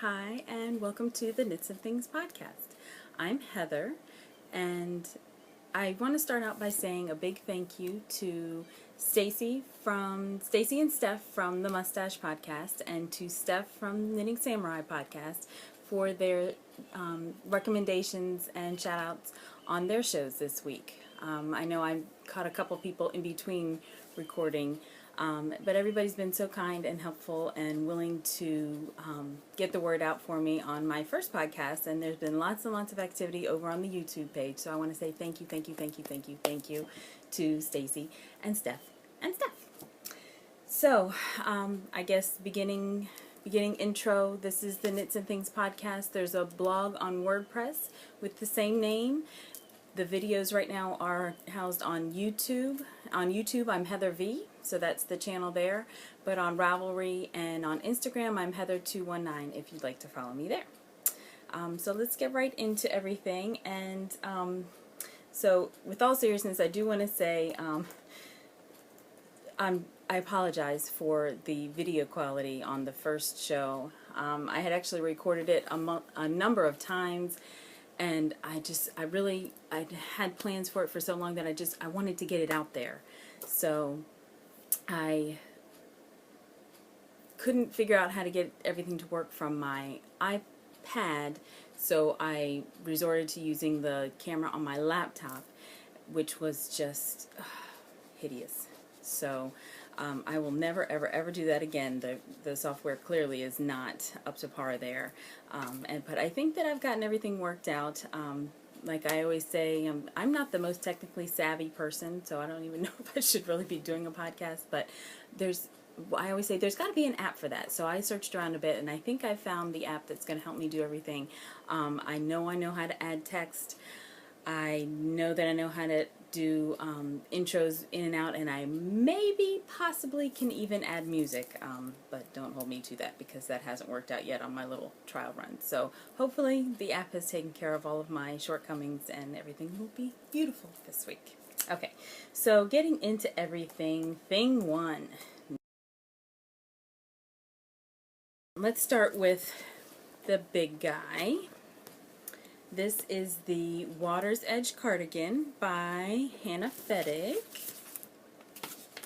Hi, and welcome to the Knits and Things podcast. I'm Heather, and I want to start out by saying a big thank you to Stacy and Steph from the Mustache podcast, and to Steph from Knitting Samurai podcast for their recommendations and shout outs on their shows this week. I know I caught a couple people in between recording, but everybody's been so kind and helpful and willing to get the word out for me on my first podcast, and there's been lots and lots of activity over on the YouTube page, so I want to say thank you to Stacy and Steph. So, I guess beginning intro, this is the Knits and Things podcast. There's a blog on WordPress with the same name. The videos right now are housed on YouTube. On YouTube, I'm Heather V, so that's the channel there. But on Ravelry and on Instagram, I'm Heather219 if you'd like to follow me there. So let's get right into everything. And so with all seriousness, I do want to say I apologize for the video quality on the first show. I had actually recorded it a number of times, and I had plans for it for so long that I wanted to get it out there. So I couldn't figure out how to get everything to work from my iPad, so I resorted to using the camera on my laptop, which was just hideous. So I will never ever do that again. The software clearly is not up to par there, but I think that I've gotten everything worked out. Like I always say, I'm not the most technically savvy person, so I don't even know if I should really be doing a podcast, but I always say there's got to be an app for that. So I searched around a bit, and I think I found the app that's going to help me do everything. I know how to add text. I know that I know how to do intros in and out, and I possibly can even add music, but don't hold me to that because that hasn't worked out yet on my little trial run. So hopefully the app has taken care of all of my shortcomings and everything will be beautiful this week. Okay, so getting into everything, thing one. Let's start with the big guy. This is the Water's Edge cardigan by Hannah Fettig.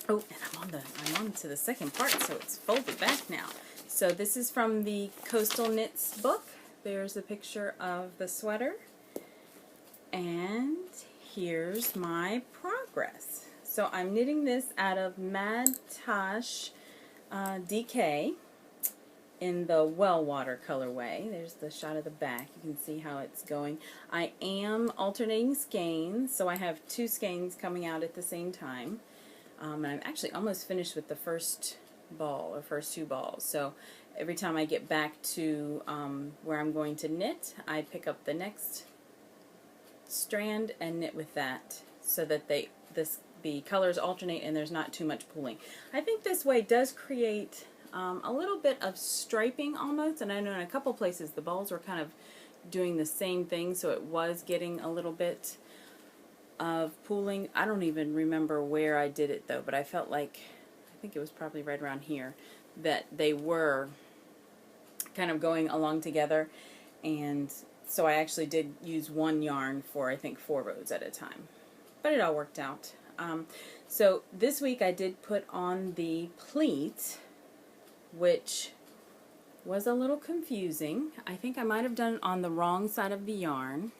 Oh, and I'm on to the second part, so it's folded back now. So this is from the Coastal Knits book. There's a picture of the sweater. And here's my progress. So I'm knitting this out of Mad Tosh DK. In the Well Water colorway. There's the shot of the back. You can see how it's going. I am alternating skeins, so I have two skeins coming out at the same time. And I'm actually almost finished with the first ball, or first two balls. So every time I get back to where I'm going to knit, I pick up the next strand and knit with that, so that the colors alternate and there's not too much pulling. I think this way does create a little bit of striping almost, and I know in a couple places the balls were kind of doing the same thing, so it was getting a little bit of pooling. I don't even remember where I did it though, but I felt like, I think it was probably right around here, that they were kind of going along together, and so I actually did use one yarn for I think 4 rows at a time, but it all worked out. So this week I did put on the pleat, which was a little confusing. I think I might have done it on the wrong side of the yarn.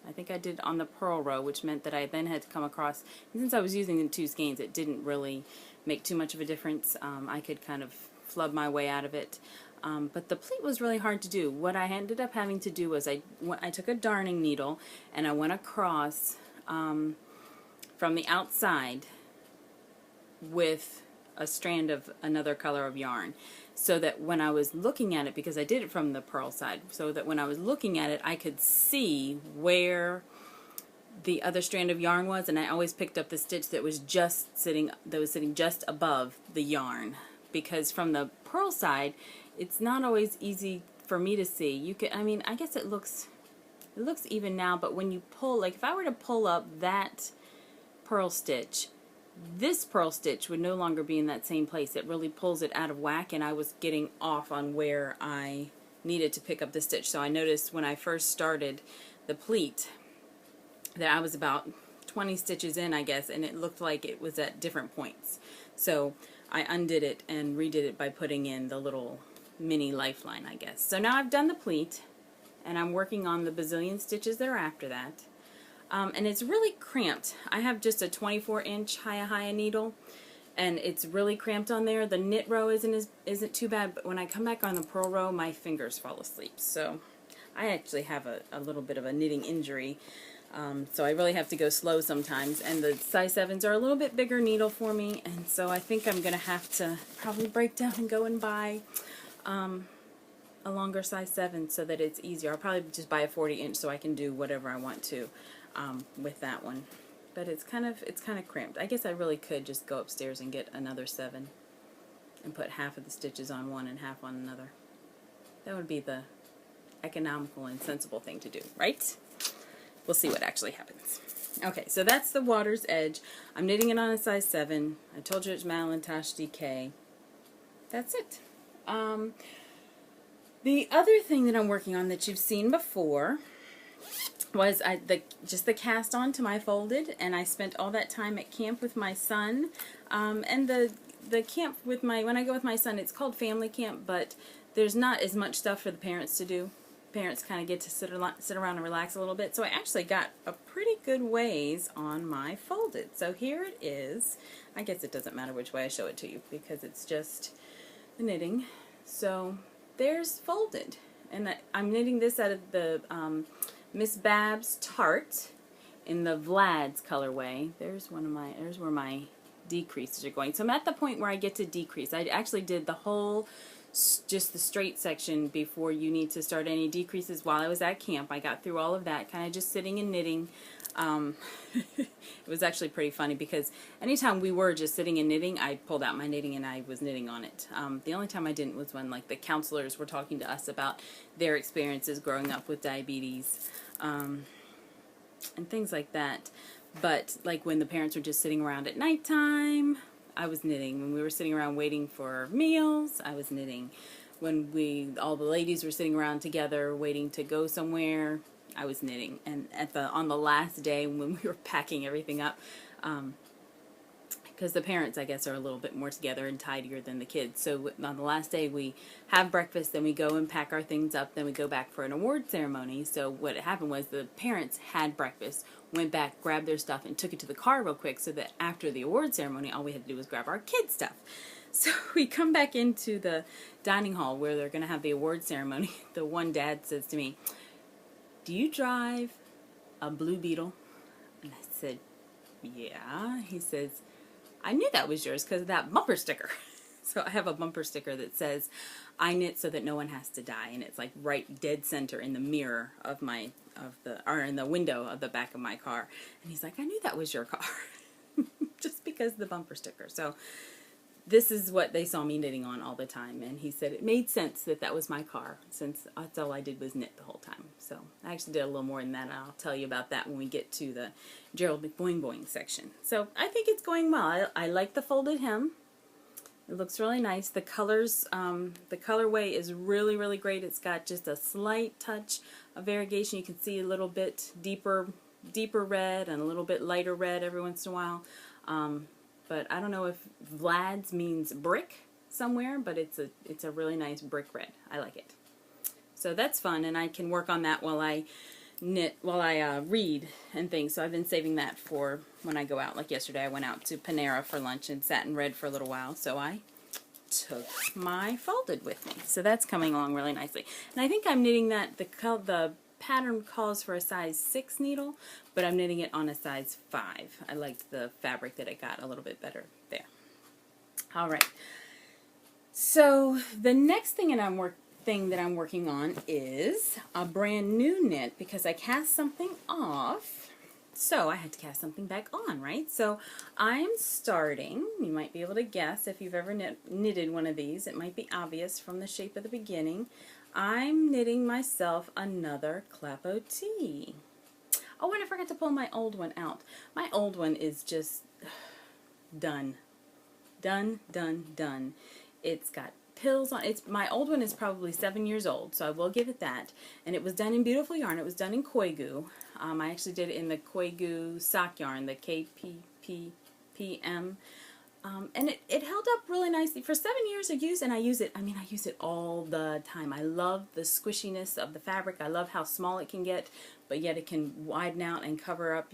I think I did on the purl row, which meant that I then had to come across, and since I was using the two skeins, it didn't really make too much of a difference. I could kind of flub my way out of it. But the pleat was really hard to do. What I ended up having to do was I took a darning needle and I went across from the outside with a strand of another color of yarn, so that when I was looking at it, because I did it from the purl side, so that when I was looking at it I could see where the other strand of yarn was, and I always picked up the stitch that was sitting just above the yarn, because from the purl side it's not always easy for me to see. You can, I mean, I guess it looks even now, but when you pull, like if I were to pull up that purl stitch, this purl stitch would no longer be in that same place. It really pulls it out of whack, and I was getting off on where I needed to pick up the stitch. So I noticed when I first started the pleat that I was about 20 stitches in, I guess, and it looked like it was at different points. So I undid it and redid it by putting in the little mini lifeline, I guess. So now I've done the pleat, and I'm working on the bazillion stitches that are after that. And it's really cramped. I have just a 24-inch Hiya needle, and it's really cramped on there. The knit row isn't too bad, but when I come back on the purl row, my fingers fall asleep. So I actually have a little bit of a knitting injury. So I really have to go slow sometimes, and the size 7s are a little bit bigger needle for me, and so I think I'm going to have to probably break down and go and buy a longer size 7 so that it's easier. I'll probably just buy a 40-inch so I can do whatever I want to with that one. But it's kind of cramped. I guess I really could just go upstairs and get another 7 and put half of the stitches on one and half on another. That would be the economical and sensible thing to do, right? We'll see what actually happens. Okay, so that's the water's edge. I'm knitting it on a size 7. I told you it's Malintosh DK. That's it. The other thing that I'm working on that you've seen before was just the cast on to my folded, and I spent all that time at camp with my son. And the camp with when I go with my son, it's called family camp, but there's not as much stuff for the parents to do. Parents kind of get to sit around and relax a little bit. So I actually got a pretty good ways on my folded. So here it is. I guess it doesn't matter which way I show it to you because it's just the knitting. So there's folded, and I'm knitting this out of the Miss Babs Tart in the Vlad's colorway. There's where my decreases are going. So I'm at the point where I get to decrease. I actually did the whole, just the straight section before you need to start any decreases while I was at camp. I got through all of that, kind of just sitting and knitting. It was actually pretty funny because anytime we were just sitting and knitting, I pulled out my knitting and I was knitting on it. The only time I didn't was when like the counselors were talking to us about their experiences growing up with diabetes and things like that. But like when the parents were just sitting around at nighttime, I was knitting. When we were sitting around waiting for meals, I was knitting. When all the ladies were sitting around together waiting to go somewhere, I was knitting. And on the last day when we were packing everything up, because the parents, I guess, are a little bit more together and tidier than the kids. So on the last day we have breakfast, then we go and pack our things up, then we go back for an award ceremony. So what happened was the parents had breakfast, went back, grabbed their stuff, and took it to the car real quick so that after the award ceremony, all we had to do was grab our kids' stuff. So we come back into the dining hall where they're going to have the award ceremony. The one dad says to me, "Do you drive a Blue Beetle?" And I said, "Yeah." He says, "I knew that was yours because of that bumper sticker." So I have a bumper sticker that says, "I knit so that no one has to die," and it's like right dead center in the mirror of in the window of the back of my car. And he's like, "I knew that was your car," just because of the bumper sticker. So this is what they saw me knitting on all the time, and he said it made sense that that was my car since that's all I did was knit the whole time. So I actually did a little more than that, and I'll tell you about that when we get to the Gerald McBoing Boing section. So I think it's going well. I like the folded hem. It looks really nice. The colors, the colorway is really, really great. It's got just a slight touch of variegation. You can see a little bit deeper red and a little bit lighter red every once in a while. But I don't know if Vlad's means brick somewhere, but it's a really nice brick red. I like it. So that's fun, and I can work on that while I read and things. So I've been saving that for when I go out. Like yesterday, I went out to Panera for lunch and sat and read for a little while. So I took my folded with me. So that's coming along really nicely. And I think I'm knitting that the pattern calls for a size 6 needle, but I'm knitting it on a size 5. I liked the fabric that I got a little bit better there. All right. So the next thing that I'm working on is a brand new knit because I cast something off, so I had to cast something back on, right? So I'm starting, you might be able to guess if you've ever knitted one of these, it might be obvious from the shape of the beginning. I'm knitting myself another Clapo T. Oh, and I forgot to pull my old one out. My old one is just done. Done, done, done. It's got pills on it's my old one is probably 7 years old, so I will give it that. And it was done in beautiful yarn. It was done in Koigu. I actually did it in the Koigu sock yarn, the KPPM. And it held up really nicely for 7 years of use, and I use it all the time. I love the squishiness of the fabric. I love how small it can get, but yet it can widen out and cover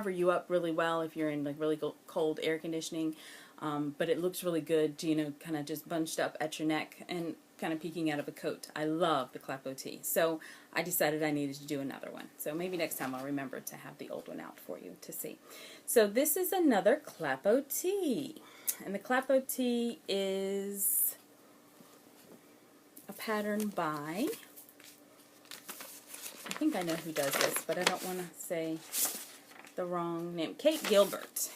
you up really well if you're in like really cold air conditioning. But it looks really good, you know, kind of just bunched up at your neck and kind of peeking out of a coat. I love the Clapo tee. So I decided I needed to do another one. So maybe next time I'll remember to have the old one out for you to see. So this is another Clapo tee. And the Clapo tee is a pattern by, I think I know who does this, but I don't want to say the wrong name. Kate Gilbert.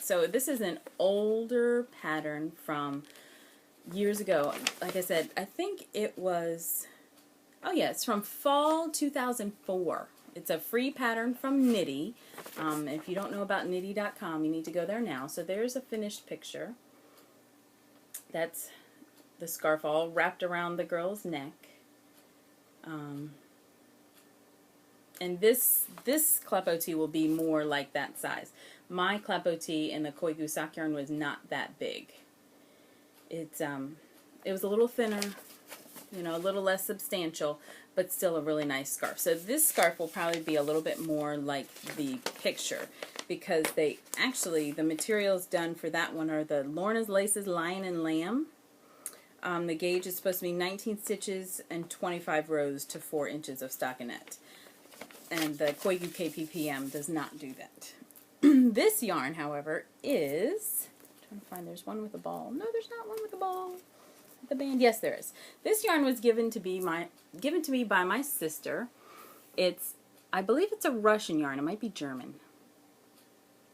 So this is an older pattern from years ago. Like I said, I think it was, oh yeah, it's from fall 2004. It's a free pattern from Knitty. If you don't know about knitty.com, you need to go there now. So there's a finished picture. That's the scarf all wrapped around the girl's neck. And this Clapo tee will be more like that size. My Clapo tee in the Koigu sock yarn was not that big. It was a little thinner, you know, a little less substantial, but still a really nice scarf. So this scarf will probably be a little bit more like the picture, because the materials done for that one are the Lorna's Laces Lion and Lamb. The gauge is supposed to be 19 stitches and 25 rows to 4 inches of stockinette. And the Koigu KPPM does not do that. This yarn, however, is, I'm trying to find, there's one with a ball. No, there's not one with a ball. The band, yes, there is. This yarn was given to me by my sister. I believe it's a Russian yarn. It might be German.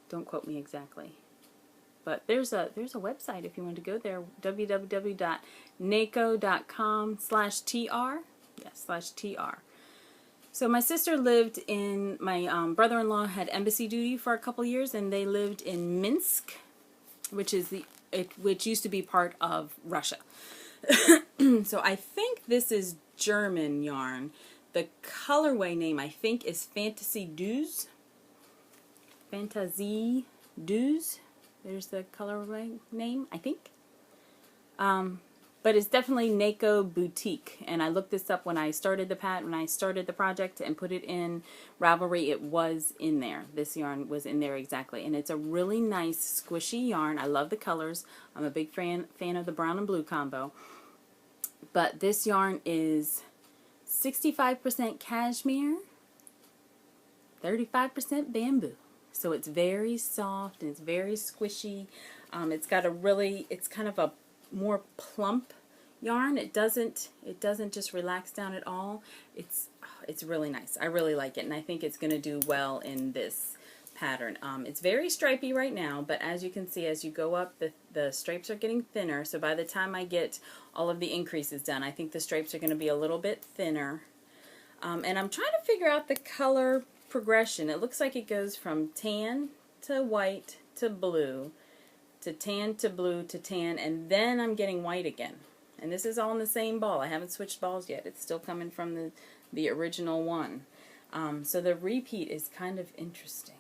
Don't quote me exactly. But there's a website if you want to go there, www.naco.com/tr. Yes, /tr. So my sister lived in, my brother-in-law had embassy duty for a couple years, and they lived in Minsk, which used to be part of Russia. So I think this is German yarn. The colorway name, I think, is Fantasy Douze. Fantasy Douze. There's the colorway name, I think. But it's definitely NACO Boutique. And I looked this up when I started the project and put it in Ravelry. It was in there. This yarn was in there exactly. And it's a really nice squishy yarn. I love the colors. I'm a big fan of the brown and blue combo. But this yarn is 65% cashmere, 35% bamboo. So it's very soft and it's very squishy. It's kind of a more plump yarn. It doesn't just relax down at all. It's really nice. I really like it, and I think it's going to do well in this pattern. It's very stripy right now, but as you can see, as you go up, the stripes are getting thinner. So by the time I get all of the increases done, I think the stripes are going to be a little bit thinner. And I'm trying to figure out the color progression. It looks like it goes from tan to white to blue to tan to blue to tan, and then I'm getting white again. And this is all in the same ball. I haven't switched balls yet. It's still coming from the original one. So the repeat is kind of interesting.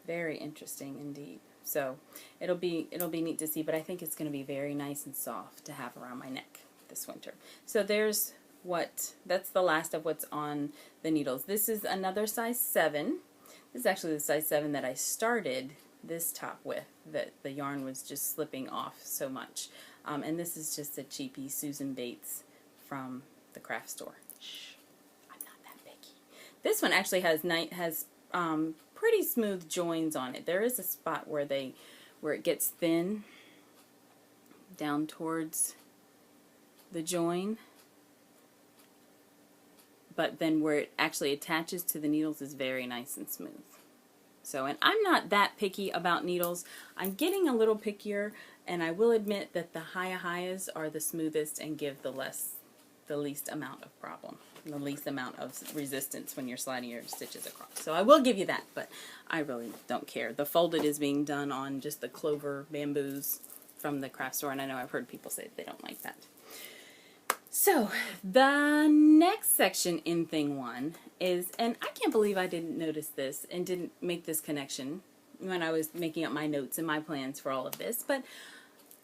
Very interesting indeed. So it'll be neat to see, but I think it's going to be very nice and soft to have around my neck this winter. So that's the last of what's on the needles. This is another size 7. This is actually the size 7 that I started this top with, that the yarn was just slipping off so much. And this is just a cheapie Susan Bates from the craft store. Shh, I'm not that picky. This one actually has pretty smooth joins on it. There is a spot where it gets thin down towards the join, but then where it actually attaches to the needles is very nice and smooth. So, and I'm not that picky about needles. I'm getting a little pickier, and I will admit that the Hiya-Hiyas are the smoothest and give the least amount of problem, the least amount of resistance when you're sliding your stitches across. So I will give you that, but I really don't care. The folded is being done on just the Clover bamboos from the craft store, and I know I've heard people say they don't like that. So the next section in thing one is, and I can't believe I didn't notice this and didn't make this connection when I was making up my notes and my plans for all of this, but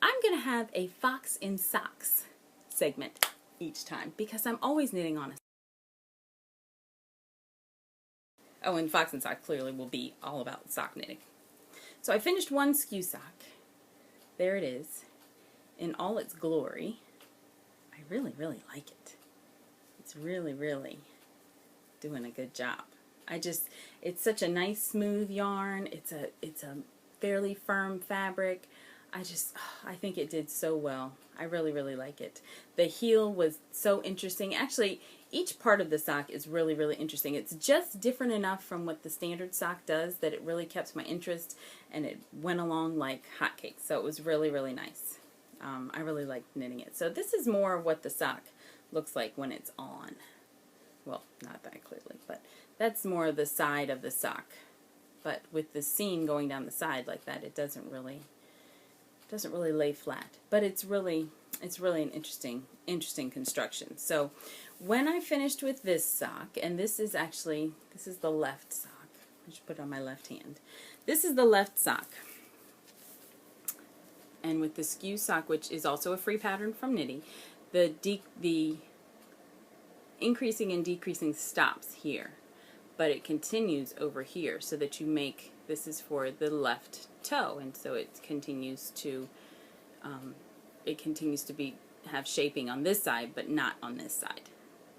I'm going to have a Fox in Socks segment each time because I'm always knitting on a. Oh, and Fox in Socks clearly will be all about sock knitting. So I finished one skew sock. There it is in all its glory. I really, really like it. It's really, really doing a good job. It's such a nice smooth yarn. It's a fairly firm fabric. I think it did so well. I really, really like it. The heel was so interesting. Actually, each part of the sock is really, really interesting. It's just different enough from what the standard sock does that it really kept my interest and it went along like hotcakes. So it was really, really nice. I really liked knitting it. So this is more of what the sock looks like when it's on. Well, not that clearly, but that's more the side of the sock. But with the seam going down the side like that, it doesn't really lay flat. But it's really an interesting construction. So when I finished with this sock, and this is the left sock. I should put it on my left hand. This is the left sock. And with the skew sock, which is also a free pattern from Knitty, the increasing and decreasing stops here, but it continues over here so that you make, this is for the left toe, and so it continues to have shaping on this side, but not on this side.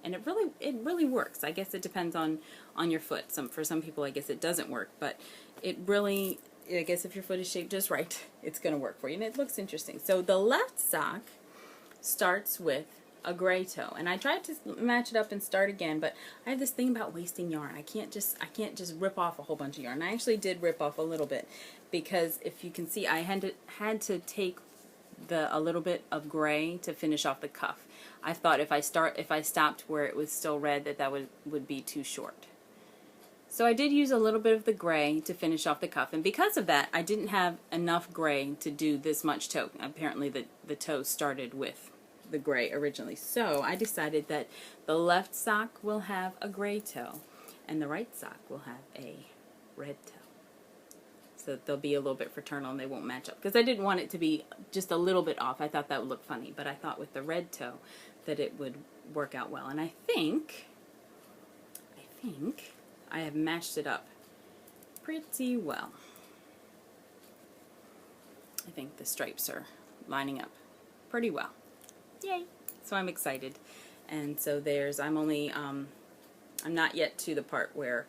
And it really works. I guess it depends on your foot. For some people, I guess it doesn't work, but it really, I guess if your foot is shaped just right, it's going to work for you, and it looks interesting. So the left sock starts with a gray toe, and I tried to match it up and start again, but I have this thing about wasting yarn. I can't just rip off a whole bunch of yarn. I actually did rip off a little bit because if you can see, I had to take a little bit of gray to finish off the cuff. I thought if I stopped where it was still red that would be too short. So I did use a little bit of the gray to finish off the cuff, and because of that, I didn't have enough gray to do this much toe. Apparently the toe started with the gray originally. So I decided that the left sock will have a gray toe, and the right sock will have a red toe. So they'll be a little bit fraternal and they won't match up. Because I didn't want it to be just a little bit off. I thought that would look funny, but I thought with the red toe that it would work out well. And I think I have matched it up pretty well. I think the stripes are lining up pretty well. Yay! So I'm excited. And so I'm not yet to the part where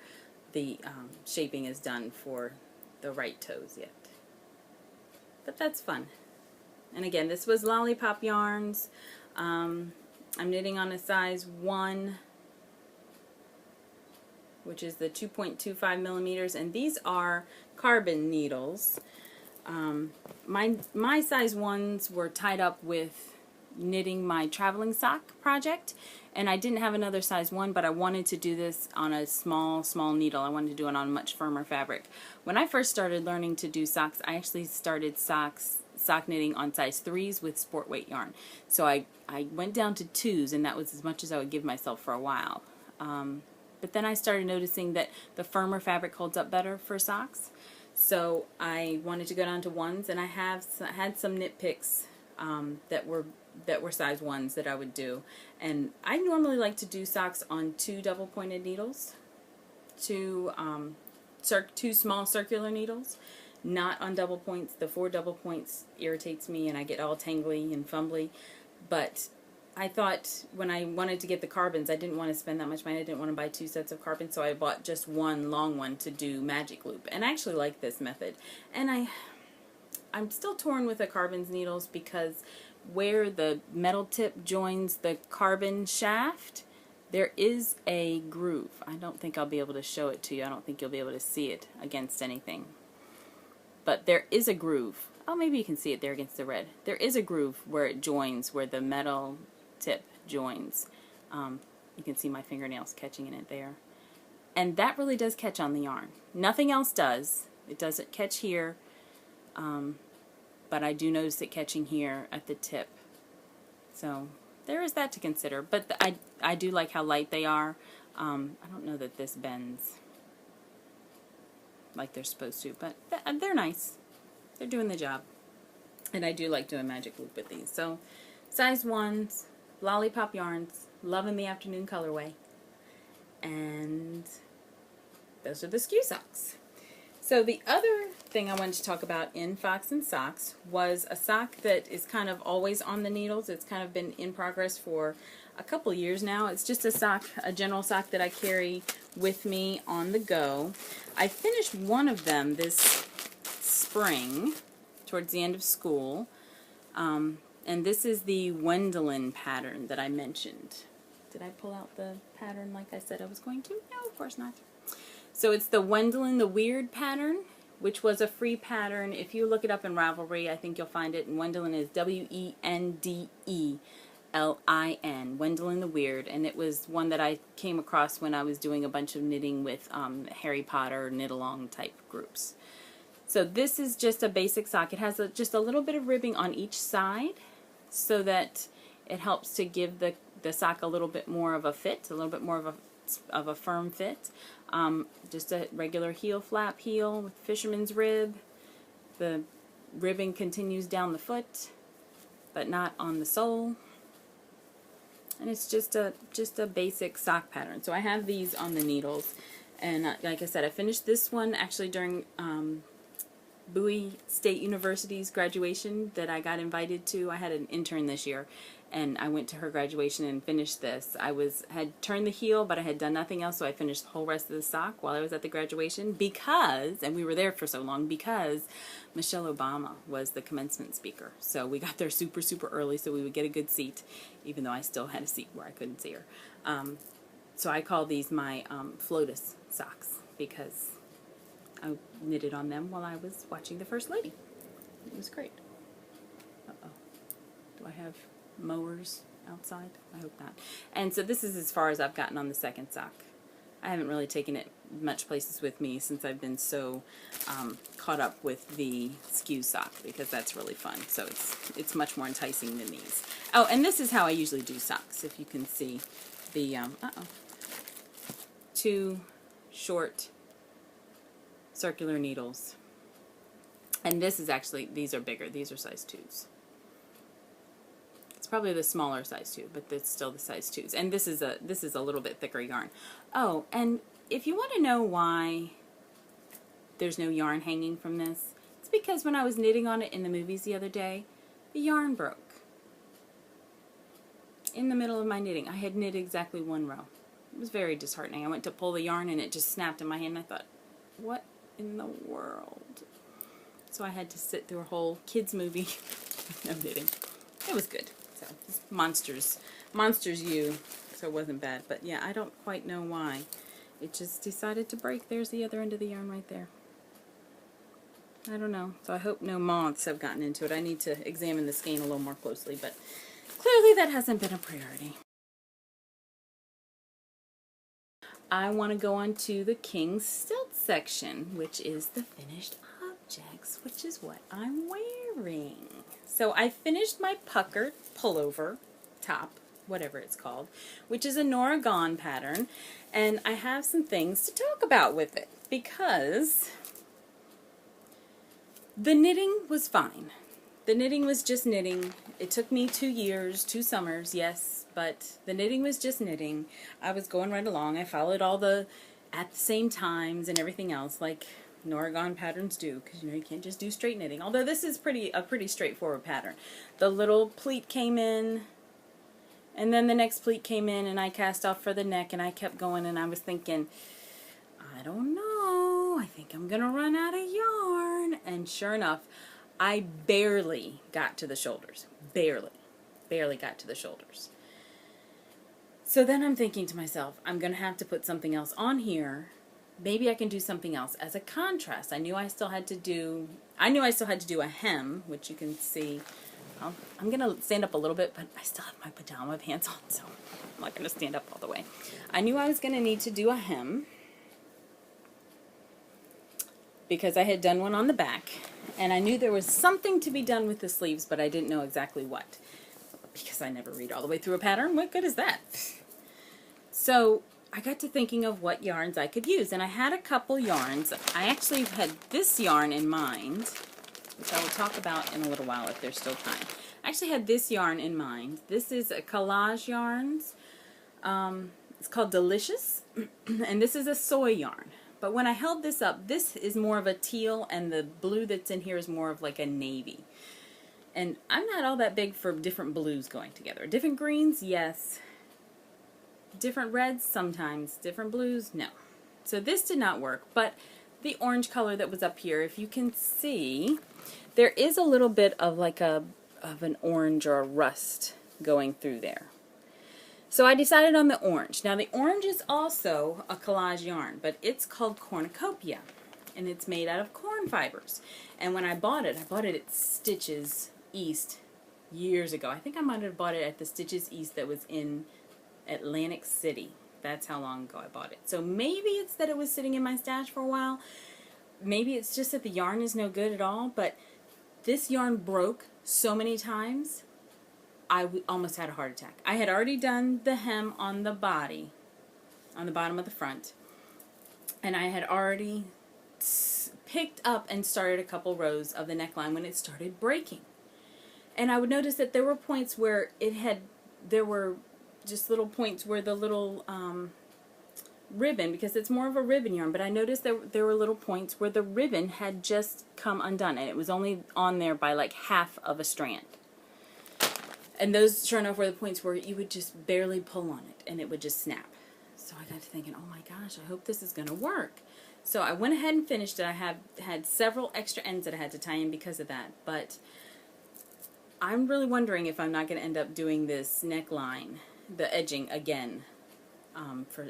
the shaping is done for the right toes yet. But that's fun. And again, this was Lollipop Yarns. I'm knitting on a size 1, which is the 2.25 millimeters, and these are carbon needles. My size 1s were tied up with knitting my traveling sock project, and I didn't have another size 1, but I wanted to do this on a small needle. I wanted to do it on much firmer fabric. When I first started learning to do socks, I actually started sock knitting on size 3s with sport weight yarn. So I went down to 2s, and that was as much as I would give myself for a while. But then I started noticing that the firmer fabric holds up better for socks. So I wanted to go down to 1s, and I had some knit picks that were size 1s that I would do. And I normally like to do socks on 2 double-pointed needles, two small circular needles, not on double points. The 4 double points irritates me and I get all tangly and fumbly. But I thought when I wanted to get the carbons, I didn't want to spend that much money. I didn't want to buy 2 sets of carbons, so I bought just one long one to do magic loop. And I actually like this method. And I'm still torn with the carbons needles because where the metal tip joins the carbon shaft, there is a groove. I don't think I'll be able to show it to you. I don't think you'll be able to see it against anything. But there is a groove. Oh, maybe you can see it there against the red. There is a groove where it joins, where the metal tip joins. You can see my fingernails catching in it there. And that really does catch on the yarn. Nothing else does. It doesn't catch here. But I do notice it catching here at the tip. So there is that to consider. But I do like how light they are. I don't know that this bends like they're supposed to, but they're nice. They're doing the job. And I do like doing magic loop with these. So, size 1s, lollipop yarns, love in the afternoon colorway. And those are the skew socks. So the other thing I wanted to talk about in Fox and Socks was a sock that is kind of always on the needles. It's kind of been in progress for a couple years now. It's just a sock, a general sock that I carry with me on the go. I finished one of them this spring towards the end of school. And this is the Wendelin pattern that I mentioned. Did I pull out the pattern like I said I was going to? No, of course not. So it's the Wendelin the Weird pattern, which was a free pattern. If you look it up in Ravelry, I think you'll find it. And Wendelin is Wendelin, Wendelin the Weird. And it was one that I came across when I was doing a bunch of knitting with Harry Potter knit-along type groups. So this is just a basic sock. It has just a little bit of ribbing on each side so that it helps to give the sock a little bit more of a fit, a little bit more of a firm fit. Just a regular heel flap heel with fisherman's rib. The ribbing continues down the foot, but not on the sole. And it's just a basic sock pattern. So I have these on the needles, and like I said, I finished this one actually during Bowie State University's graduation that I got invited to. I had an intern this year, and I went to her graduation and finished this. I had turned the heel, but I had done nothing else, so I finished the whole rest of the sock while I was at the graduation because, and we were there for so long, because Michelle Obama was the commencement speaker. So we got there super, super early so we would get a good seat, even though I still had a seat where I couldn't see her. So I call these my FLOTUS socks because I knitted on them while I was watching the First Lady. It was great. Uh-oh. Do I have mowers outside? I hope not. And so this is as far as I've gotten on the second sock. I haven't really taken it much places with me since I've been so caught up with the skew sock because that's really fun. So it's much more enticing than these. Oh, and this is how I usually do socks. If you can see the, two short circular needles. And this is actually, these are bigger. These are size 2s. It's probably the smaller size 2, but it's still the size 2s. And this is a little bit thicker yarn. Oh, and if you want to know why there's no yarn hanging from this, it's because when I was knitting on it in the movies the other day, the yarn broke. In the middle of my knitting, I had knit exactly one row. It was very disheartening. I went to pull the yarn and it just snapped in my hand and I thought, what in the world? So I had to sit through a whole kids movie with no knitting. It was good. So it's Monsters U, so it wasn't bad. But yeah, I don't quite know why. It just decided to break. There's the other end of the yarn right there. I don't know. So I hope no moths have gotten into it. I need to examine the skein a little more closely, but clearly that hasn't been a priority. I want to go on to the King Stilt section, which is the finished objects, which is what I'm wearing. So I finished my puckered pullover top, whatever it's called, which is a Nora Gone pattern, and I have some things to talk about with it because the knitting was fine. The knitting was just knitting. It took me 2 years, 2 summers, yes, but the knitting was just knitting. I was going right along. I followed all the at the same times and everything else like Nora Gone patterns do, because you know you can't just do straight knitting. Although this is a pretty straightforward pattern. The little pleat came in, and then the next pleat came in, and I cast off for the neck, and I kept going, and I was thinking, I don't know, I think I'm gonna run out of yarn. And sure enough, I barely got to the shoulders. Barely got to the shoulders. So then I'm thinking to myself, I'm gonna have to put something else on here. Maybe I can do something else as a contrast. I knew I still had to do a hem, which you can see. I'm going to stand up a little bit, but I still have my pajama pants on, so I'm not going to stand up all the way. I knew I was going to need to do a hem because I had done one on the back, and I knew there was something to be done with the sleeves, but I didn't know exactly what. because I never read all the way through a pattern. What good is that? So I got to thinking of what yarns I could use, and I had a couple yarns. I actually had this yarn in mind, which I will talk about in a little while if there's still time. I actually had this yarn in mind. This is a Collage Yarns. It's called Delicious, and this is a soy yarn. But when I held this up, this is more of a teal, and the blue that's in here is more of like a navy. And I'm not all that big for different blues going together. Different greens, yes. Different reds, sometimes. Different blues, no. So this did not work, but the orange color that was up here, if you can see, there is a little bit of like an orange or a rust going through there. So I decided on the orange. Now the orange is also a collage yarn, but it's called Cornucopia, and it's made out of corn fibers. And when I bought it at Stitches East years ago. I think I might have bought it at the Stitches East that was in Atlantic City. That's how long ago I bought it. So maybe it's that it was sitting in my stash for a while. Maybe it's just that the yarn is no good at all, but this yarn broke so many times, I almost had a heart attack. I had already done the hem on the body, on the bottom of the front, and I had already picked up and started a couple rows of the neckline when it started breaking. And I would notice that there were points where there were just little points where the little ribbon, because it's more of a ribbon yarn, but I noticed there were little points where the ribbon had just come undone, and it was only on there by like half of a strand. And those, sure enough, were the points where you would just barely pull on it, and it would just snap. So I got to thinking, oh my gosh, I hope this is going to work. So I went ahead and finished it. I had several extra ends that I had to tie in because of that, but I'm really wondering if I'm not going to end up doing this neckline, the edging again,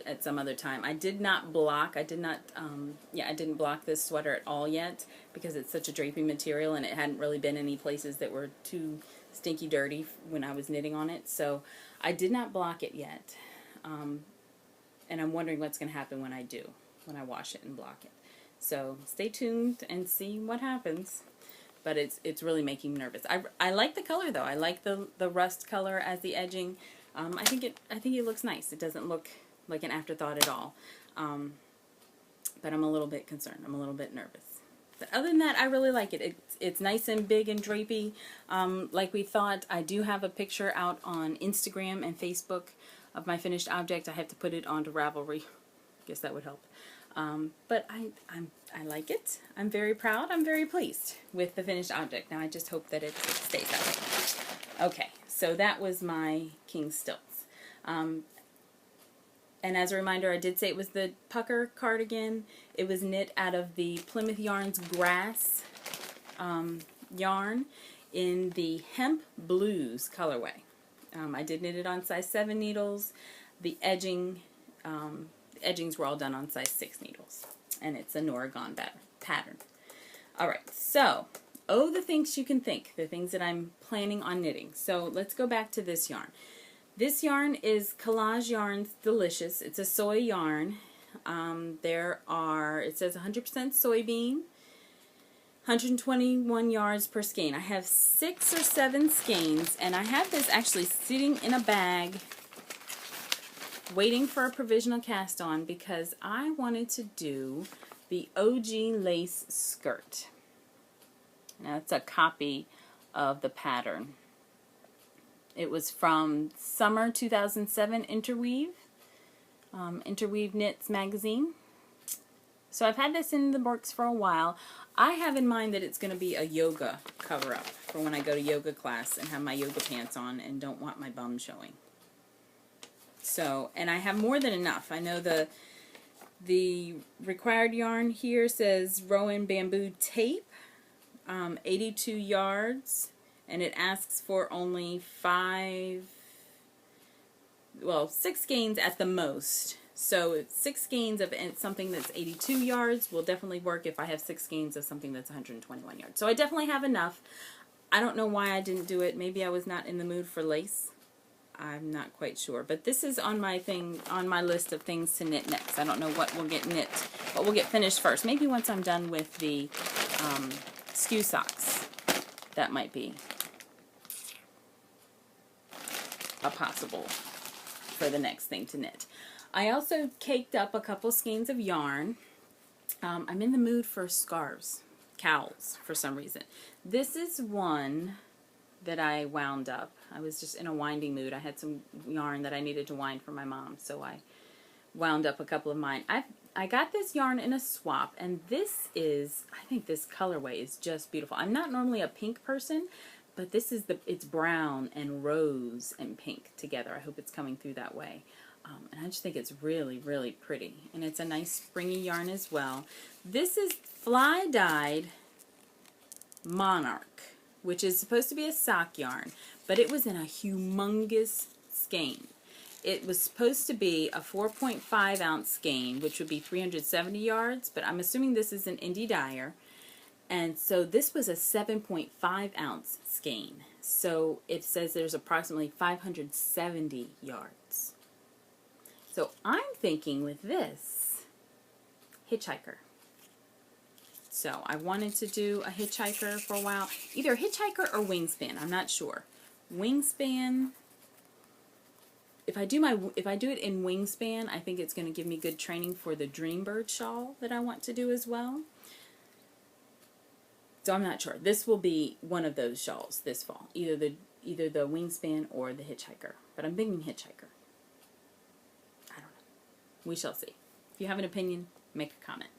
at some other time. I did not block. I didn't block this sweater at all yet because it's such a draping material, and it hadn't really been any places that were too stinky dirty when I was knitting on it. So I did not block it yet, and I'm wondering what's going to happen when I do, when I wash it and block it. So stay tuned and see what happens. But it's really making me nervous. I like the color though. I like the rust color as the edging. I think it looks nice. It doesn't look like an afterthought at all. But I'm a little bit concerned. I'm a little bit nervous. But other than that, I really like it. It's nice and big and drapey, like we thought. I do have a picture out on Instagram and Facebook of my finished object. I have to put it onto Ravelry. Guess that would help. But I like it. I'm very proud. I'm very pleased with the finished object. Now I just hope that it stays that way. Okay, so that was my King Stilts. And as a reminder, I did say it was the pucker cardigan. It was knit out of the Plymouth Yarns Grass yarn in the Hemp Blues colorway. I did knit it on size 7 needles. The edgings were all done on size 6 needles. And it's a Noragon pattern. Alright, so, the things you can think. The things that I'm planning on knitting. So, let's go back to this yarn. This yarn is Collage Yarns Delicious. It's a soy yarn. It says 100% soybean, 121 yards per skein. I have 6 or 7 skeins, and I have this actually sitting in a bag waiting for a provisional cast on because I wanted to do the OG lace skirt. Now it's a copy of the pattern. It was from Summer 2007 Interweave, Interweave Knits magazine. So I've had this in the works for a while. I have in mind that it's going to be a yoga cover-up for when I go to yoga class and have my yoga pants on and don't want my bum showing. So, and I have more than enough. I know the required yarn here says Rowan Bamboo Tape, 82 yards, and it asks for only 6 skeins at the most. So 6 skeins of something that's 82 yards will definitely work if I have 6 skeins of something that's 121 yards. So I definitely have enough. I don't know why I didn't do it. Maybe I was not in the mood for lace. I'm not quite sure, but this is on my list of things to knit next. I don't know what will get knit, what will get finished first. Maybe once I'm done with the skew socks, that might be. a possible for the next thing to knit. I also caked up a couple skeins of yarn. I'm in the mood for scarves, cowls for some reason. This is one that I wound up. I was just in a winding mood. I had some yarn that I needed to wind for my mom, so I wound up a couple of mine. I got this yarn in a swap, and this is, I think this colorway is just beautiful. I'm not normally a pink person, but this is it's brown and rose and pink together. I hope it's coming through that way. And I just think it's really, really pretty. And it's a nice springy yarn as well. This is fly dyed Monarch, which is supposed to be a sock yarn, but it was in a humongous skein. It was supposed to be a 4.5 ounce skein, which would be 370 yards, but I'm assuming this is an indie dyer. And so this was a 7.5 ounce skein. So it says there's approximately 570 yards. So I'm thinking with this, hitchhiker. So I wanted to do a hitchhiker for a while. Either a hitchhiker or wingspan, I'm not sure. Wingspan, if I do it in wingspan, I think it's going to give me good training for the Dreambird shawl that I want to do as well. So I'm not sure. This will be one of those shawls this fall, either the wingspan or the hitchhiker. But I'm thinking hitchhiker. I don't know. We shall see. If you have an opinion, make a comment.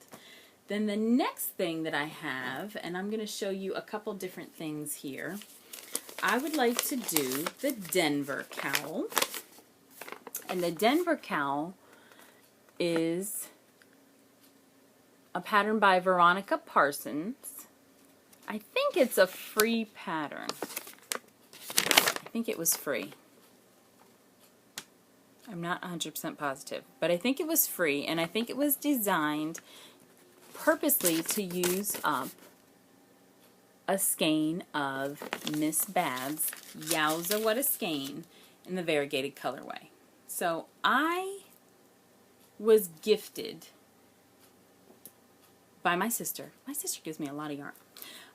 Then the next thing that I have, and I'm going to show you a couple different things here. I would like to do the Denver cowl. And the Denver cowl is a pattern by Veronica Parsons. I think it's a free pattern. I think it was free. I'm not 100% positive, but I think it was free, and I think it was designed purposely to use up a skein of Miss Babs' Yowza What a Skein in the variegated colorway. So I was gifted by my sister. My sister gives me a lot of yarn.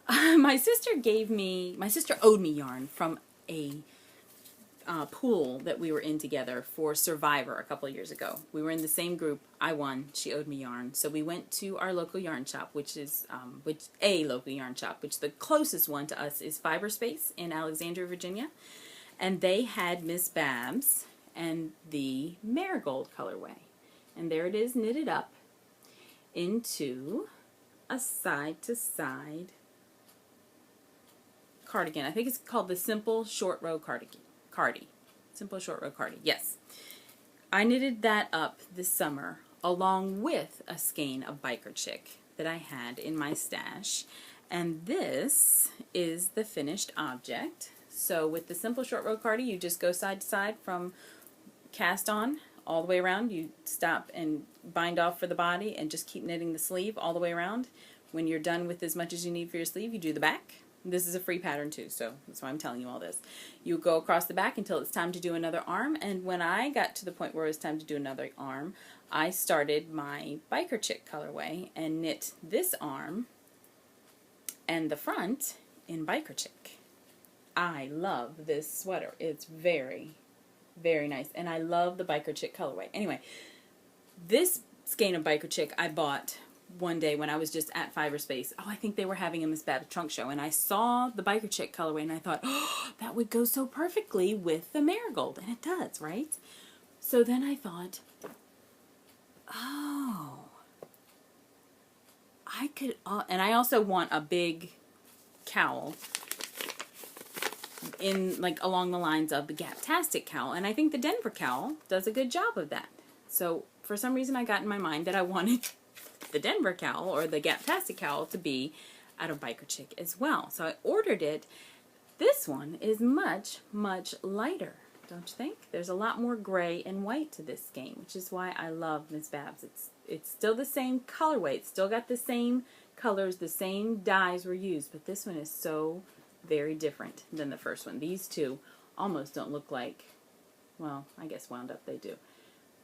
My sister owed me yarn from a pool that we were in together for Survivor a couple of years ago. We were in the same group. I won. She owed me yarn. So we went to our local yarn shop, which the closest one to us is Fiber Space in Alexandria, Virginia. And they had Miss Babs and the Marigold colorway. And there it is, knitted up into a side-to-side cardigan. I think it's called the Simple Short Row Cardi. Simple Short Row Cardi. Yes. I knitted that up this summer along with a skein of Biker Chick that I had in my stash. And this is the finished object. So with the Simple Short Row Cardi, you just go side to side from cast on all the way around. You stop and bind off for the body and just keep knitting the sleeve all the way around. When you're done with as much as you need for your sleeve, you do the back. This is a free pattern too, so that's why I'm telling you all this. You go across the back until it's time to do another arm, and when I got to the point where it was time to do another arm, I started my Biker Chick colorway and knit this arm and the front in Biker Chick. I love this sweater. It's very, very nice, and I love the Biker Chick colorway. Anyway, this skein of Biker Chick I bought one day when I was just at Fiber Space. Oh, I think they were having a Miss Babs trunk show, and I saw the Biker Chick colorway, and I thought, oh, that would go so perfectly with the Marigold, and it does, right? So then I thought, oh, I could, and I also want a big cowl in, like, along the lines of the Gaptastic cowl, and I think the Denver cowl does a good job of that. So for some reason I got in my mind that I wanted the Denver cowl or the Gaptastic cowl to be out of Biker Chick as well. So I ordered it. This one is much, much lighter, don't you think? There's a lot more gray and white to this skein, which is why I love Miss Babs. It's still the same colorway. It's still got the same colors, the same dyes were used, but this one is so very different than the first one. These two almost don't look like, well, I guess wound up they do.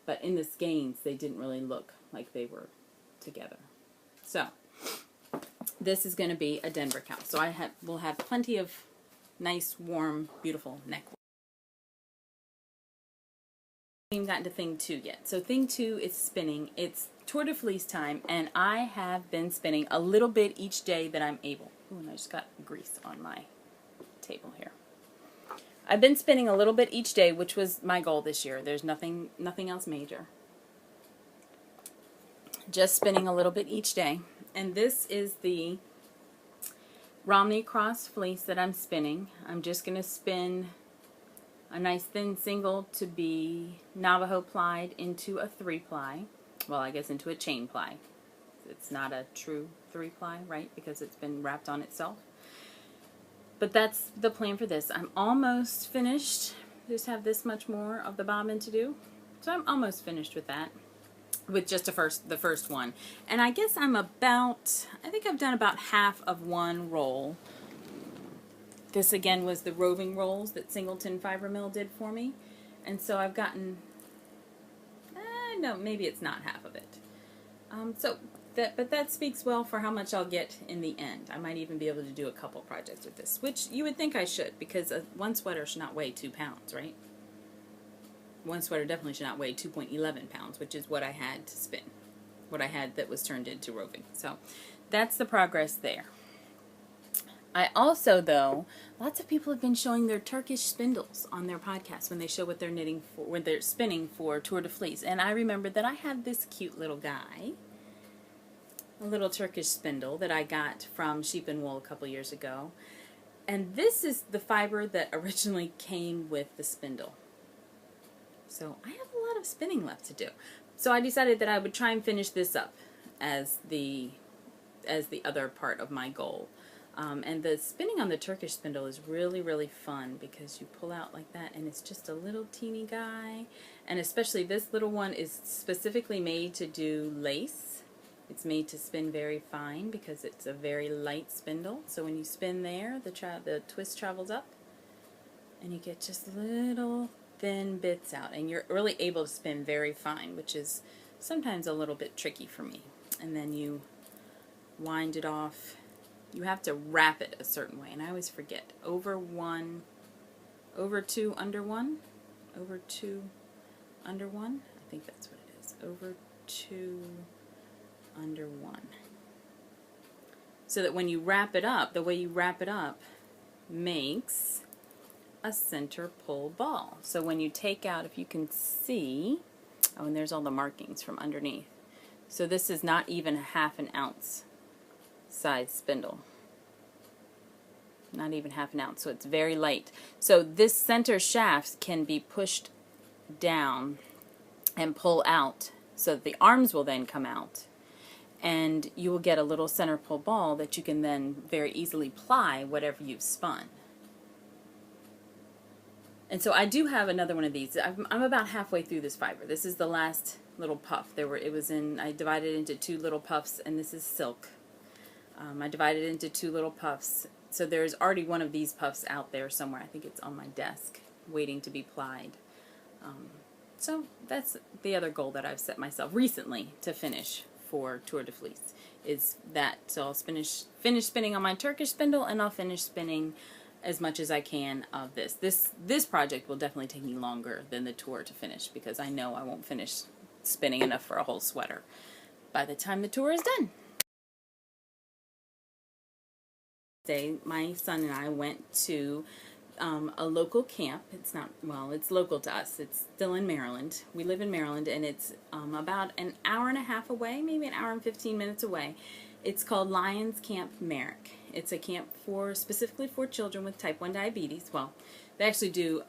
But in the skeins, they didn't really look like they were together. So this is going to be a Denver cowl. So we'll have plenty of nice, warm, beautiful neck Even gotten to thing 2 yet. So thing 2 is spinning. It's Tour de Fleece time, and I have been spinning a little bit each day that I'm able. Ooh, and I just got grease on my table here. I've been spinning a little bit each day, which was my goal this year. There's nothing else major. Just spinning a little bit each day. And this is the Romney cross fleece that I'm spinning. I'm just going to spin a nice thin single to be Navajo plied into a 3-ply. Well, I guess into a chain ply. It's not a true 3-ply, right? Because it's been wrapped on itself. But that's the plan for this. I'm almost finished. Just have this much more of the bobbin to do. So I'm almost finished with that. With just the first one. And I guess I think I've done about half of one roll. This again was the roving rolls that Singleton Fiber Mill did for me. And so I've gotten, no, maybe it's not half of it. But that speaks well for how much I'll get in the end. I might even be able to do a couple projects with this, which you would think I should, because one sweater should not weigh 2 pounds, right? One sweater definitely should not weigh 2.11 pounds, which is what I had to spin. What I had that was turned into roving. So that's the progress there. I also, though, lots of people have been showing their Turkish spindles on their podcast when they show what they're knitting for, when they're spinning for Tour de Fleece. And I remember that I have this cute little guy, a little Turkish spindle that I got from Sheep and Wool a couple years ago. And this is the fiber that originally came with the spindle. So I have a lot of spinning left to do. So I decided that I would try and finish this up as the other part of my goal. And the spinning on the Turkish spindle is really, really fun because you pull out like that and it's just a little teeny guy. And especially this little one is specifically made to do lace. It's made to spin very fine because it's a very light spindle. So when you spin there, the twist travels up and you get just little thin bits out. And you're really able to spin very fine, which is sometimes a little bit tricky for me. And then you wind it off. You have to wrap it a certain way, and I always forget. Over 2, under 1? Over 2, under 1? I think that's what it is. Over 2, under 1. So that when you wrap it up, the way you wrap it up makes a center pull ball. So when you take out, if you can see, oh, and there's all the markings from underneath. So this is not even a 1/2 ounce size spindle. Not even 1/2 ounce, so it's very light. So this center shaft can be pushed down and pull out so that the arms will then come out, and you will get a little center pull ball that you can then very easily ply whatever you've spun. And so I do have another one of these. I'm about halfway through this fiber. This is the last little puff. I divided it into 2 little puffs, and this is silk. I divided it into 2 little puffs. So there's already one of these puffs out there somewhere. I think it's on my desk, waiting to be plied. So that's the other goal that I've set myself recently to finish for Tour de Fleece. Is that so I'll finish spinning on my Turkish spindle, and I'll finish spinning as much as I can of this. This project will definitely take me longer than the tour to finish, because I know I won't finish spinning enough for a whole sweater by the time the tour is done. My son and I went to a local camp. It's local to us. It's still in Maryland. We live in Maryland, and it's about an hour and a half away, maybe an hour and 15 minutes away. It's called Lions Camp Merrick. It's a camp specifically for children with type 1 diabetes. Well, they actually do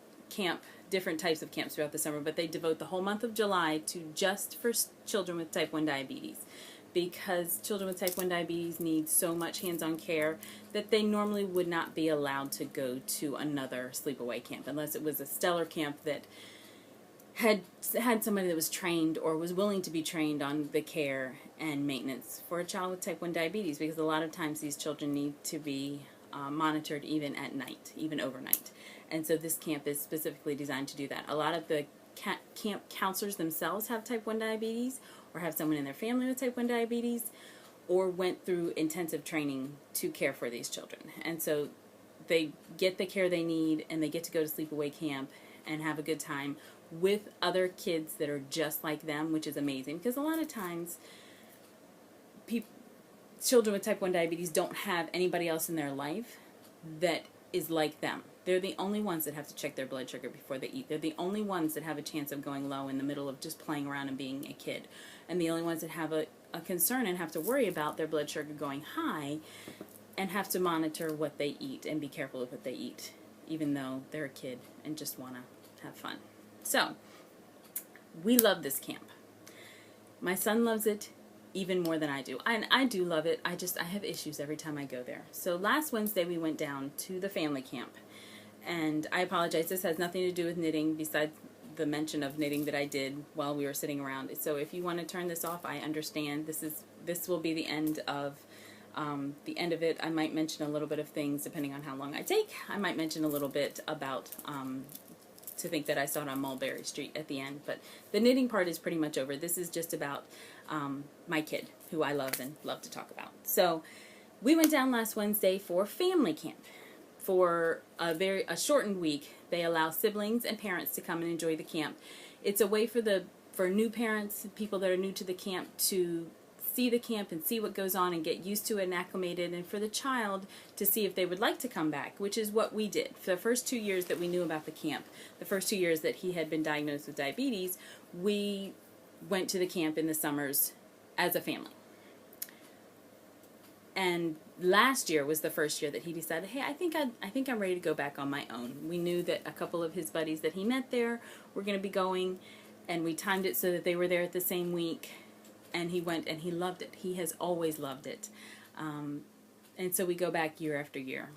different types of camps throughout the summer, but they devote the whole month of July to just for children with type 1 diabetes, because children with type 1 diabetes need so much hands-on care that they normally would not be allowed to go to another sleepaway camp unless it was a stellar camp that had somebody that was trained or was willing to be trained on the care and maintenance for a child with type 1 diabetes, because a lot of times these children need to be monitored even at night, even overnight. And so this camp is specifically designed to do that. A lot of the camp counselors themselves have type 1 diabetes, or have someone in their family with type 1 diabetes, or went through intensive training to care for these children. And so they get the care they need, and they get to go to sleepaway camp and have a good time with other kids that are just like them, which is amazing, because a lot of times children with type 1 diabetes don't have anybody else in their life that is like them. They're the only ones that have to check their blood sugar before they eat. They're the only ones that have a chance of going low in the middle of just playing around and being a kid. And the only ones that have a concern and have to worry about their blood sugar going high and have to monitor what they eat and be careful of what they eat, even though they're a kid and just want to have fun. So, we love this camp. My son loves it even more than I do. And I do love it. I have issues every time I go there. So last Wednesday we went down to the family camp. And I apologize, this has nothing to do with knitting besides the mention of knitting that I did while we were sitting around. So if you want to turn this off, I understand. This will be the end of it. I might mention a little bit of things depending on how long I take. I might mention a little bit about to think that I saw it on Mulberry Street at the end. But the knitting part is pretty much over. This is just about my kid, who I love and love to talk about. So we went down last Wednesday for family camp. For a shortened week, they allow siblings and parents to come and enjoy the camp. It's a way for new parents, people that are new to the camp, to see the camp and see what goes on and get used to it and acclimated, and for the child to see if they would like to come back, which is what we did. For the first 2 years that we knew about the camp, the first 2 years that he had been diagnosed with diabetes, we went to the camp in the summers as a family. And last year was the first year that he decided, hey, I think I'm ready to go back on my own. We knew that a couple of his buddies that he met there were going to be going, and we timed it so that they were there at the same week. And he went, and he loved it. He has always loved it. And so we go back year after year.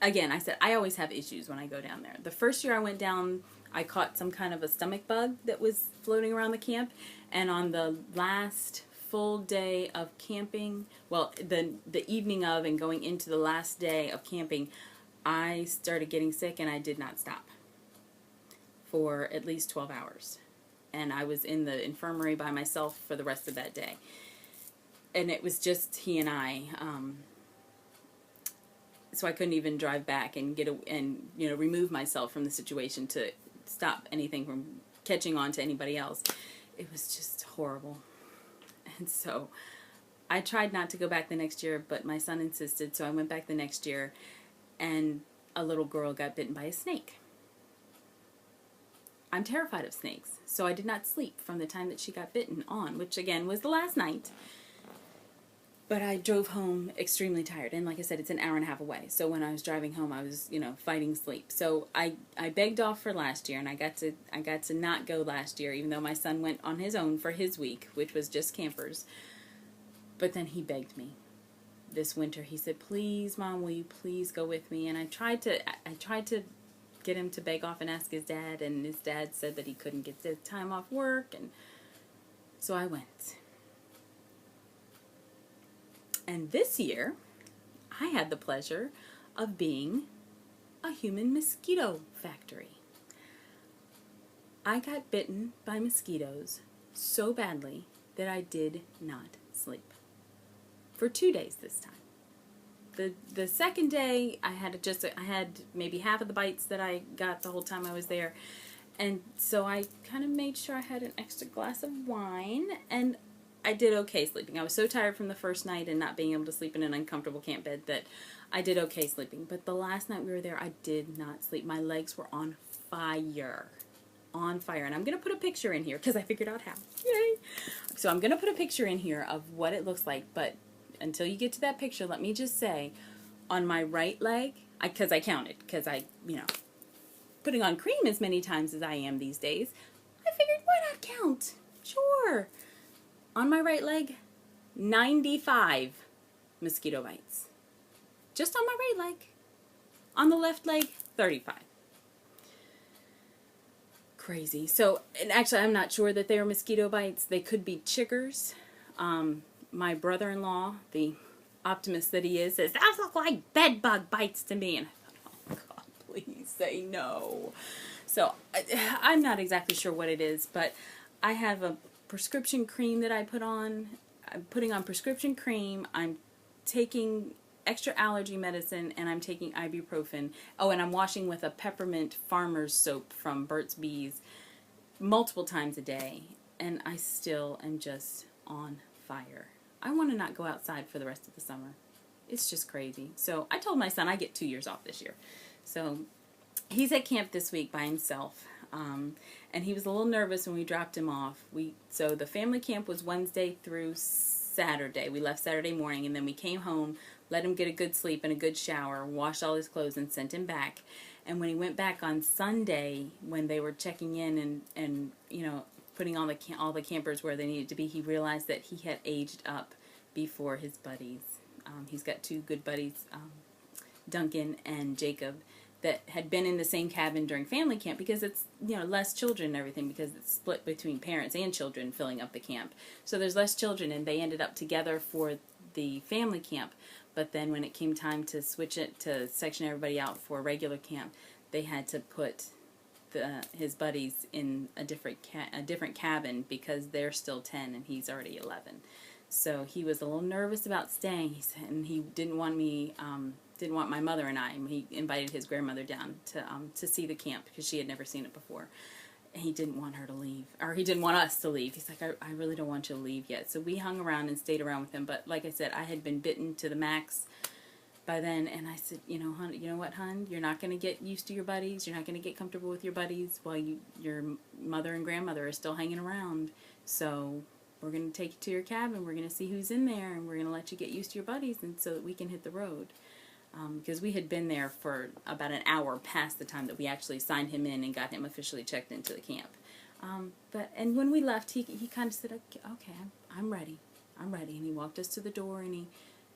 Again, I said, I always have issues when I go down there. The first year I went down, I caught some kind of a stomach bug that was floating around the camp. And on the last full day of camping, well, the evening of and going into the last day of camping, I started getting sick, and I did not stop for at least 12 hours. And I was in the infirmary by myself for the rest of that day. And it was just he and I. So I couldn't even drive back and remove myself from the situation to stop anything from catching on to anybody else. It was just horrible. And so I tried not to go back the next year, but my son insisted, so I went back the next year, and a little girl got bitten by a snake. I'm terrified of snakes, so I did not sleep from the time that she got bitten on, which again was the last night. But I drove home extremely tired, and like I said, it's an hour and a half away. So when I was driving home, I was, fighting sleep. So I begged off for last year, and I got to not go last year, even though my son went on his own for his week, which was just campers. But then he begged me this winter. He said, "Please, Mom, will you please go with me?" And I tried to get him to beg off and ask his dad, and his dad said that he couldn't get the time off work, and so I went. And this year, I had the pleasure of being a human mosquito factory. I got bitten by mosquitoes so badly that I did not sleep for 2 days this time. The second day, I had maybe half of the bites that I got the whole time I was there. And so I kind of made sure I had an extra glass of wine, and I did okay sleeping. I was so tired from the first night and not being able to sleep in an uncomfortable camp bed that I did okay sleeping. But the last night we were there, I did not sleep. My legs were on fire. On fire. And I'm going to put a picture in here because I figured out how. Yay! So I'm going to put a picture in here of what it looks like, but until you get to that picture, let me just say, on my right leg, because I counted, because I, putting on cream as many times as I am these days, I figured, why not count? Sure. On my right leg, 95 mosquito bites. Just on my right leg. On the left leg, 35. Crazy. So, and actually, I'm not sure that they were mosquito bites. They could be chiggers. My brother-in-law, the optimist that he is, says, "Those look like bed bug bites to me." And I thought, oh God, please say no. So I'm not exactly sure what it is, but I have a prescription cream that I put on. I'm putting on prescription cream. I'm taking extra allergy medicine, and I'm taking ibuprofen. Oh, and I'm washing with a peppermint farmer's soap from Burt's Bees multiple times a day, and I still am just on fire. I want to not go outside for the rest of the summer. It's just crazy. So I told my son I get 2 years off this year. So he's at camp this week by himself. And he was a little nervous when we dropped him off. So the family camp was Wednesday through Saturday. We left Saturday morning, and then we came home, let him get a good sleep and a good shower, washed all his clothes, and sent him back. And when he went back on Sunday, when they were checking in and you know, putting all the campers where they needed to be, he realized that he had aged up before his buddies. He's got 2 good buddies, Duncan and Jacob, that had been in the same cabin during family camp, because it's, you know, less children and everything, because it's split between parents and children filling up the camp. So there's less children, and they ended up together for the family camp. But then when it came time to switch it, to section everybody out for regular camp, they had to put his buddies in a different cabin, because they're still 10 and he's already 11. So he was a little nervous about staying. He said, and he didn't want my mother and I. He invited his grandmother down to see the camp, because she had never seen it before. And he didn't want her to leave, or he didn't want us to leave. He's like, I really don't want you to leave yet. So we hung around and stayed around with him. But like I said, I had been bitten to the max by then, and I said, you know, hon, you know what, hon? You're not going to get used to your buddies. You're not going to get comfortable with your buddies while your mother and grandmother are still hanging around. So we're going to take you to your cabin. We're going to see who's in there, and we're going to let you get used to your buddies, and so that we can hit the road. Because we had been there for about an hour past the time that we actually signed him in and got him officially checked into the camp. And when we left, he kind of said, okay, I'm ready. I'm ready. And he walked us to the door, and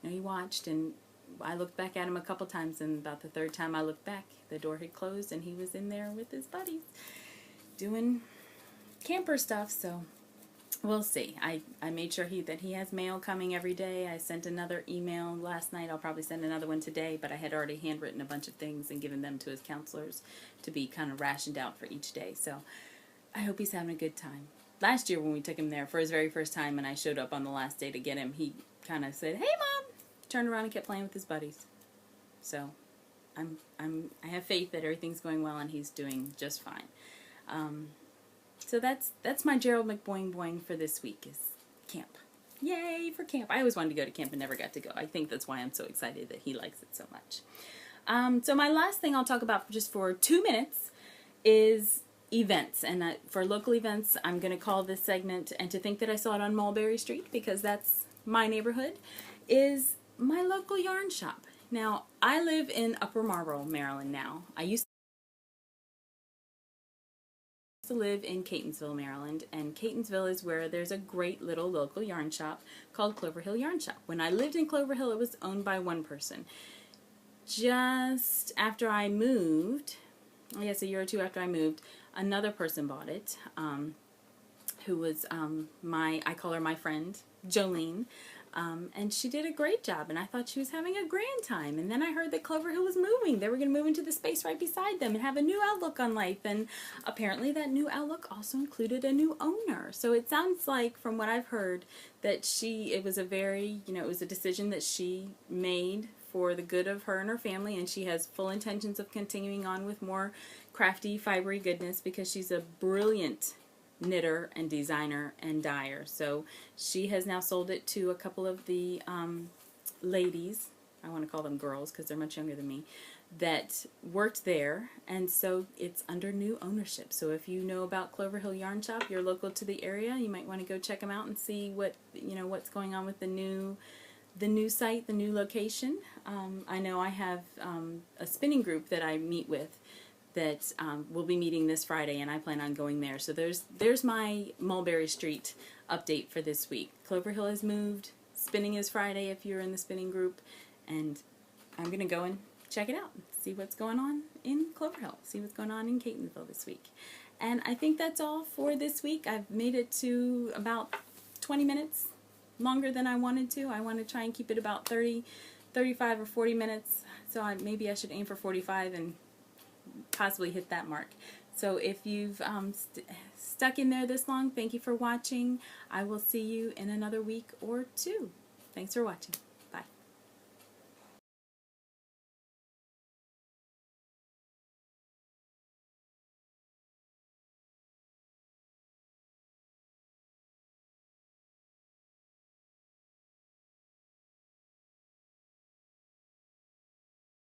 he watched, and I looked back at him a couple times, and about the 3rd time I looked back, the door had closed, and he was in there with his buddies doing camper stuff. So we'll see. I made sure that he has mail coming every day. I sent another email last night. I'll probably send another one today, but I had already handwritten a bunch of things and given them to his counselors to be kind of rationed out for each day. So I hope he's having a good time. Last year when we took him there for his very first time, and I showed up on the last day to get him, he kind of said, "Hey, Mom," turned around and kept playing with his buddies. So I have faith that everything's going well and he's doing just fine. So that's my Gerald McBoing Boing for this week, is camp. Yay for camp. I always wanted to go to camp and never got to go. I think that's why I'm so excited that he likes it so much. So my last thing I'll talk about just for 2 minutes is events. And for local events, I'm going to call this segment, and to think that I saw it on Mulberry Street, because that's my neighborhood, is my local yarn shop. Now, I live in Upper Marlboro, Maryland now. I used to live in Catonsville, Maryland, and Catonsville is where there's a great little local yarn shop called Clover Hill Yarn Shop. When I lived in Clover Hill, it was owned by one person. Just after I moved, I guess a year or 2 after I moved, another person bought it, who was I call her my friend, Jolene. And she did a great job, and I thought she was having a grand time. And then I heard that Clover Hill was moving. They were going to move into the space right beside them and have a new outlook on life. And apparently that new outlook also included a new owner. So it sounds like, from what I've heard, that it was a decision that she made for the good of her and her family, and she has full intentions of continuing on with more crafty, fibery goodness, because she's a brilliant knitter and designer and dyer. So she has now sold it to a couple of the ladies, I want to call them girls because they're much younger than me, that worked there, and so it's under new ownership. So if you know about Clover Hill Yarn Shop, you're local to the area, you might want to go check them out and see what's going on with the new site, the new location. I know I have a spinning group that I meet with that will be meeting this Friday, and I plan on going there. So there's my Mulberry Street update for this week. Clover Hill has moved. Spinning is Friday if you're in the spinning group, and I'm going to go and check it out, see what's going on in Clover Hill, see what's going on in Catonsville this week. And I think that's all for this week. I've made it to about 20 minutes, longer than I wanted to. I want to try and keep it about 30, 35 or 40 minutes, so maybe I should aim for 45 and possibly hit that mark. So if you've stuck in there this long, thank you for watching. I will see you in another week or 2. Thanks for watching.